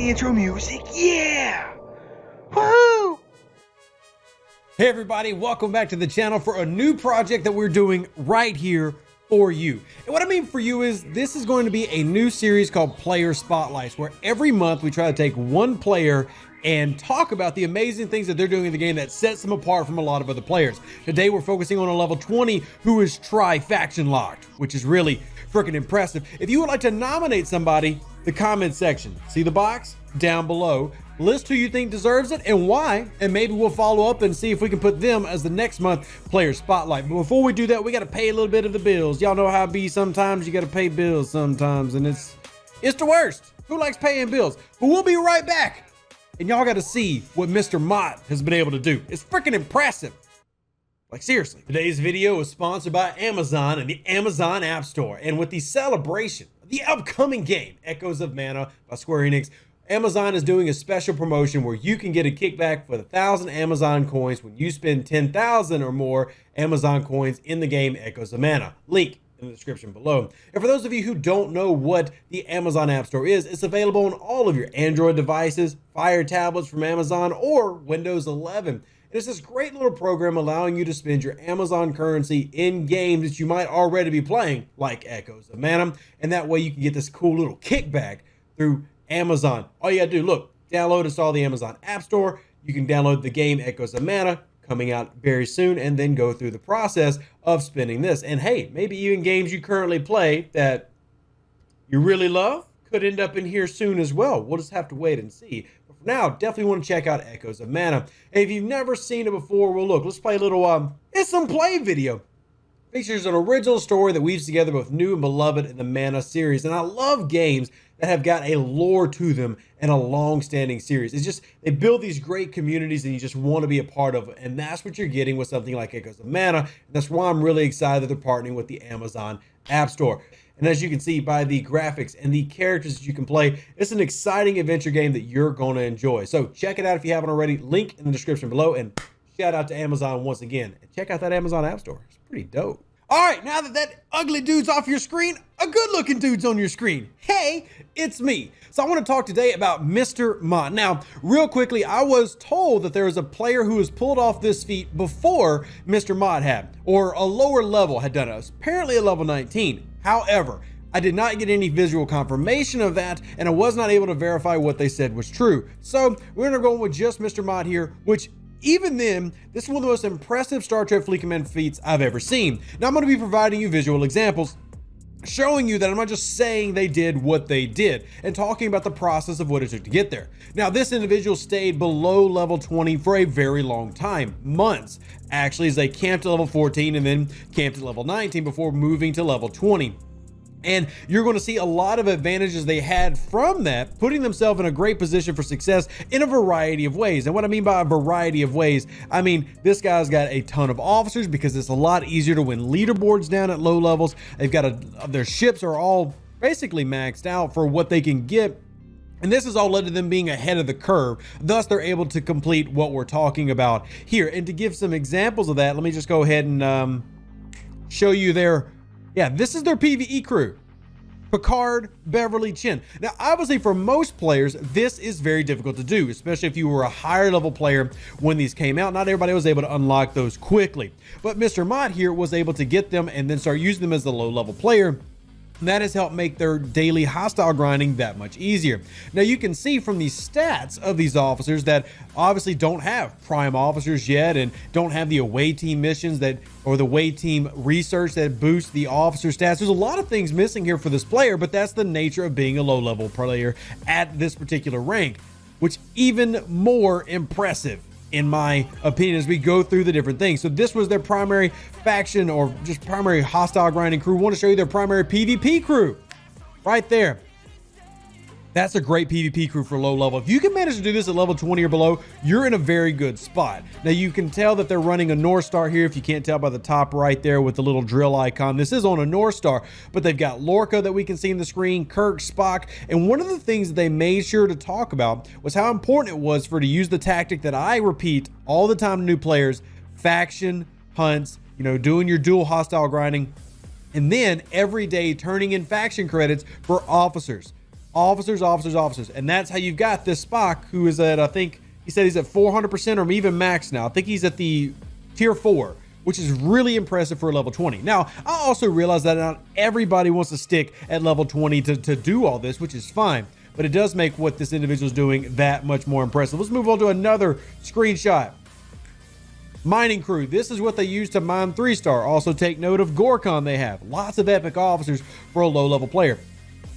the intro music. Yeah! Woo! Hey everybody, welcome back to the channel for a new project that we're doing right here for you. And what I mean for you is this is going to be a new series called Player Spotlights, where every month we try to take one player and talk about the amazing things that they're doing in the game that sets them apart from a lot of other players. Today we're focusing on a level 20 who is tri-faction locked, which is really freaking impressive. If you would like to nominate somebody, the comment section, see the box down below, list who you think deserves it and why, and maybe we'll follow up and see if we can put them as the next month Player Spotlight. But before we do that, we got to pay a little bit of the bills. Y'all know how it be sometimes. You got to pay bills sometimes, and it's the worst. Who likes paying bills? But we'll be right back, and y'all got to see what MisterMot has been able to do. It's freaking impressive. Like, seriously. Today's video is sponsored by Amazon and the Amazon Appstore. And with the celebration of the upcoming game, Echoes of Mana by Square Enix, Amazon is doing a special promotion where you can get a kickback for 1,000 Amazon coins when you spend 10,000 or more Amazon coins in the game Echoes of Mana. Link in the description below. And for those of you who don't know what the Amazon App Store is, it's available on all of your Android devices, Fire tablets from Amazon, or Windows 11. It's this great little program allowing you to spend your Amazon currency in games that you might already be playing, like Echoes of Mana, and that way you can get this cool little kickback through Amazon. All you gotta do, look, download, install the Amazon App Store. You can download the game Echoes of Mana, coming out very soon, and then go through the process of spending this. And hey, maybe even games you currently play that you really love could end up in here soon as well. We'll just have to wait and see. But for now, definitely want to check out Echoes of Mana. And if you've never seen it before, well, look, let's play a little It's Some Play video. Features an original story that weaves together both new and beloved in the Mana series. And I love games that have got a lore to them and a long-standing series. It's just, they build these great communities and you just want to be a part of it. And that's what you're getting with something like Echoes of Mana. And that's why I'm really excited that they're partnering with the Amazon App Store. And as you can see by the graphics and the characters that you can play, it's an exciting adventure game that you're going to enjoy. So check it out if you haven't already. Link in the description below. And shout out to Amazon once again. And check out that Amazon App Store. It's pretty dope. All right, now that ugly dude's off your screen, a good looking dude's on your screen. Hey, it's me. So I want to talk today about MisterMot. Now, real quickly, I was told that there was a player who was pulled off this feat before MisterMot had, or a lower level had done it. Apparently a level 19. However, I did not get any visual confirmation of that, and I was not able to verify what they said was true. So we're gonna go with just MisterMot here, which even then, this is one of the most impressive Star Trek Fleet Command feats I've ever seen. Now I'm going to be providing you visual examples, showing you that I'm not just saying they did what they did, and talking about the process of what it took to get there. Now this individual stayed below level 20 for a very long time, months, actually, as they camped at level 14 and then camped at level 19 before moving to level 20. And you're going to see a lot of advantages they had from that, putting themselves in a great position for success in a variety of ways. And what I mean by a variety of ways, I mean, this guy's got a ton of officers because it's a lot easier to win leaderboards down at low levels. They've got their ships are all basically maxed out for what they can get. And this has all led to them being ahead of the curve. Thus, they're able to complete what we're talking about here. And to give some examples of that, let me just go ahead and show you this is their PvE crew. Picard, Beverly, Chin. Now, obviously, for most players, this is very difficult to do, especially if you were a higher level player when these came out. Not everybody was able to unlock those quickly. But MisterMot here was able to get them and then start using them as a low level player. And that has helped make their daily hostile grinding that much easier. Now you can see from the stats of these officers that obviously don't have prime officers yet and don't have the away team missions or the away team research that boosts the officer stats. There's a lot of things missing here for this player, but that's the nature of being a low level player at this particular rank, which even more impressive in my opinion as we go through the different things. So this was their primary faction or just primary hostile grinding crew. I want to show you their primary PvP crew right there. That's a great PvP crew for low level. If you can manage to do this at level 20 or below, you're in a very good spot. Now you can tell that they're running a North Star here. If you can't tell by the top right there with the little drill icon, this is on a North Star, but they've got Lorca that we can see in the screen, Kirk, Spock. And one of the things that they made sure to talk about was how important it was for to use the tactic that I repeat all the time to new players, faction hunts, doing your dual hostile grinding, and then every day turning in faction credits for officers. officers, officers, officers. And that's how you've got this Spock, who is at, I think he said he's at 400% or even max now. I think he's at the tier 4, which is really impressive for a level 20. Now, I also realize that not everybody wants to stick at level 20 to do all this, which is fine. But it does make what this individual is doing that much more impressive. Let's move on to another screenshot. Mining crew. This is what they use to mine 3-star. Also take note of Gorkon they have. Lots of epic officers for a low-level player.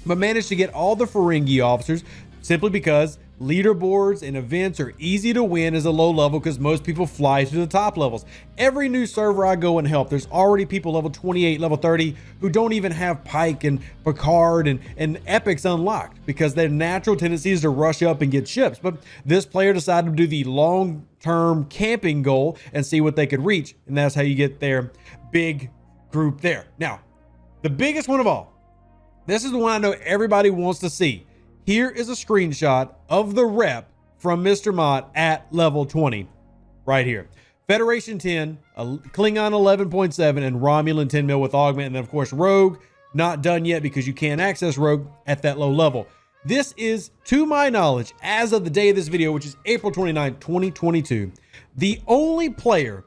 But managed to get all the Ferengi officers simply because leaderboards and events are easy to win as a low level because most people fly to the top levels. Every new server I go and help, there's already people level 28, level 30 who don't even have Pike and Picard and Epics unlocked because their natural tendency is to rush up and get ships. But this player decided to do the long-term camping goal and see what they could reach. And that's how you get their big group there. Now, the biggest one of all, this is the one I know everybody wants to see. Here is a screenshot of the rep from MisterMot at level 20 right here. Federation 10, Klingon 11.7, and Romulan 10 mil with augment. And then of course, Rogue, not done yet because you can't access Rogue at that low level. This is, to my knowledge, as of the day of this video, which is April 29, 2022, the only player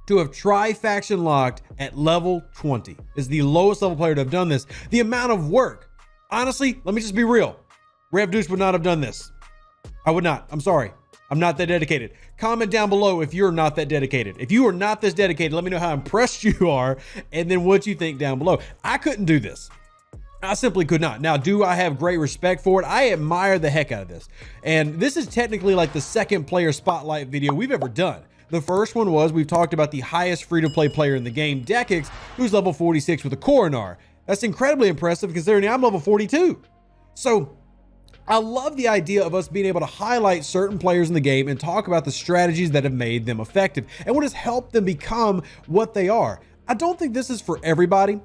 to have tri-faction locked at level 20 is the lowest level player to have done this. The amount of work, honestly, let me just be real. Rev Deuce would not have done this. I would not. I'm sorry. I'm not that dedicated. Comment down below if you're not that dedicated. If you are not this dedicated, let me know how impressed you are and then what you think down below. I couldn't do this. I simply could not. Now, do I have great respect for it? I admire the heck out of this. And this is technically like the second player spotlight video we've ever done. The first one was, we've talked about the highest free-to-play player in the game, Dekix, who's level 46 with a Coronar. That's incredibly impressive considering I'm level 42. So I love the idea of us being able to highlight certain players in the game and talk about the strategies that have made them effective and what has helped them become what they are. I don't think this is for everybody,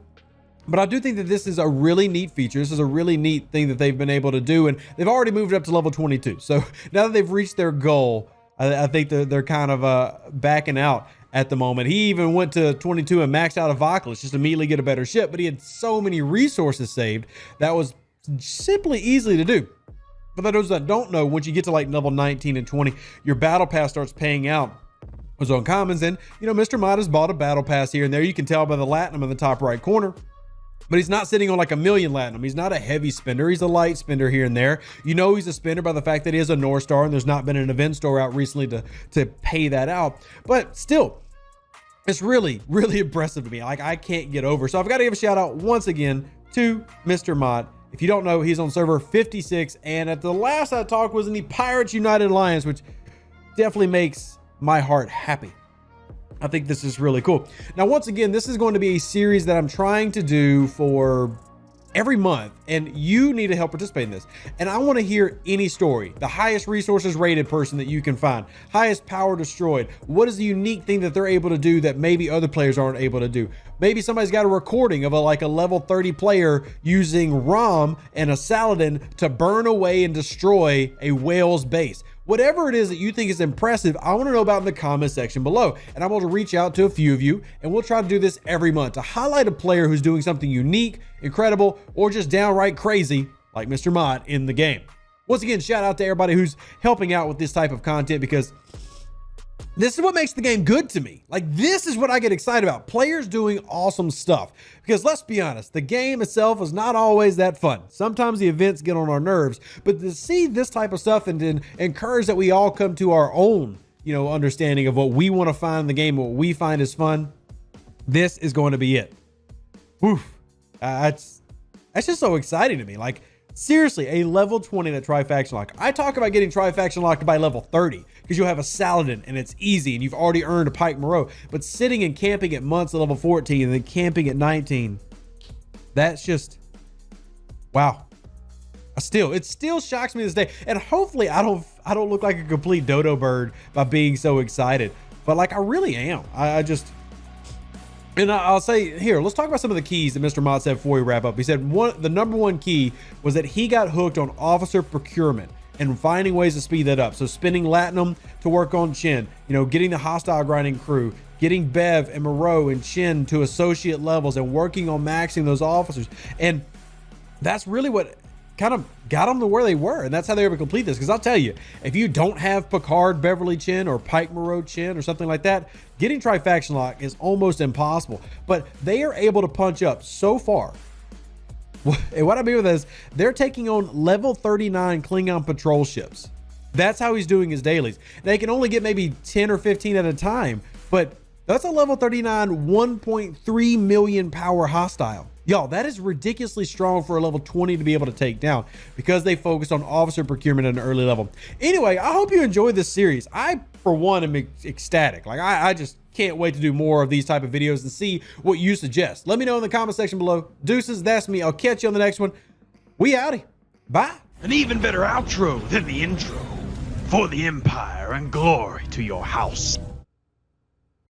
but I do think that this is a really neat feature. This is a really neat thing that they've been able to do, and they've already moved up to level 22. So now that they've reached their goal, I think they're kind of backing out at the moment. He even went to 22 and maxed out a Vocalist just to immediately get a better ship, but he had so many resources saved that was simply easily to do. But for those that don't know, once you get to like level 19 and 20, your battle pass starts paying out those uncommons. And, you know, MisterMot has bought a battle pass here and there. You can tell by the Latinum in the top right corner. But he's not sitting on like 1 million Latinum. He's not a heavy spender. He's a light spender here and there. You know he's a spender by the fact that he is a North Star, and there's not been an event store out recently to pay that out. But still, it's really, really impressive to me. Like, I can't get over. So I've got to give a shout out once again to MisterMot. If you don't know, he's on server 56, and at the last I talked was in the Pirates United Alliance, which definitely makes my heart happy. I think this is really cool. Now, once again, this is going to be a series that I'm trying to do for every month, and you need to help participate in this. And I want to hear any story, the highest resources rated person that you can find, highest power destroyed. What is the unique thing that they're able to do that maybe other players aren't able to do? Maybe somebody's got a recording of like a level 30 player using Rom and a Saladin to burn away and destroy a whale's base. Whatever it is that you think is impressive, I want to know about in the comment section below. And I'm going to reach out to a few of you, and we'll try to do this every month to highlight a player who's doing something unique, incredible, or just downright crazy like MisterMot in the game. Once again, shout out to everybody who's helping out with this type of content, because this is what makes the game good to me. Like, this is what I get excited about. Players doing awesome stuff. Because let's be honest, the game itself is not always that fun. Sometimes the events get on our nerves, but to see this type of stuff and to encourage that we all come to our own, you know, understanding of what we want to find in the game, what we find is fun, this is going to be it. Woof. That's just so exciting to me. Like, seriously, a level 20 at tri-faction lock. I talk about getting tri-faction locked by level 30 because you'll have a Saladin and it's easy and you've already earned a Pike Moreau. But sitting and camping at months at level 14 and then camping at 19, that's just, wow. It still shocks me to this day. And hopefully I don't look like a complete dodo bird by being so excited. But like, I really am. And I'll say here, let's talk about some of the keys that MisterMot said before we wrap up. He said the number one key was that he got hooked on officer procurement and finding ways to speed that up. So spending Latinum to work on Chin, you know, getting the hostile grinding crew, getting Bev and Moreau and Chin to associate levels and working on maxing those officers. And that's really what kind of got them to where they were, and that's how they were able to complete this. Because I'll tell you, if you don't have Picard Beverly Chin or Pike Moreau Chin or something like that, getting Trifaction Lock is almost impossible. But they are able to punch up so far. And what I mean with this, they're taking on level 39 Klingon patrol ships. That's how he's doing his dailies. They can only get maybe 10 or 15 at a time, but that's a level 39, 1.3 million power hostile. Y'all, that is ridiculously strong for a level 20 to be able to take down because they focused on officer procurement at an early level. Anyway, I hope you enjoyed this series. I, for one, am ecstatic. Like, I just can't wait to do more of these type of videos and see what you suggest. Let me know in the comment section below. Deuces, that's me. I'll catch you on the next one. We outie. Bye. An even better outro than the intro. For the Empire and glory to your house.